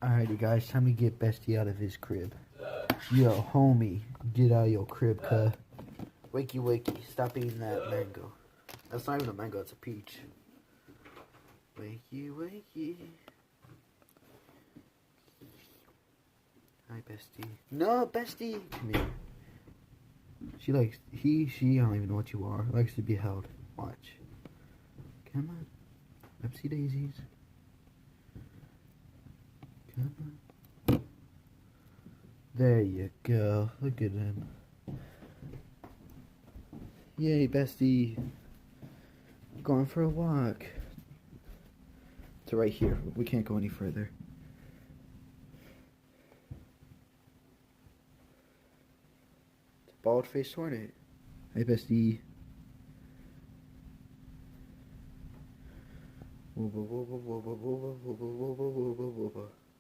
Alrighty guys, time to get Bestie out of his crib. Yo, homie, get out of your crib, cuh. Wakey wakey, stop eating that mango. That's not even a mango, it's a peach. Wakey wakey. Hi Bestie. No, Bestie! Come here. She, I don't even know what you are. Likes to be held. Watch. Come on. Upsy daisies. Come on. There you go. Look at him. Yay, Bestie. Going for a walk. It's right here. We can't go any further. It's a bald-faced hornet. Hey, Bestie. Whoa, whoa, whoa, whoa, whoa, whoa, whoa, whoa, whoa, whoa, whoa, whoa, whoa.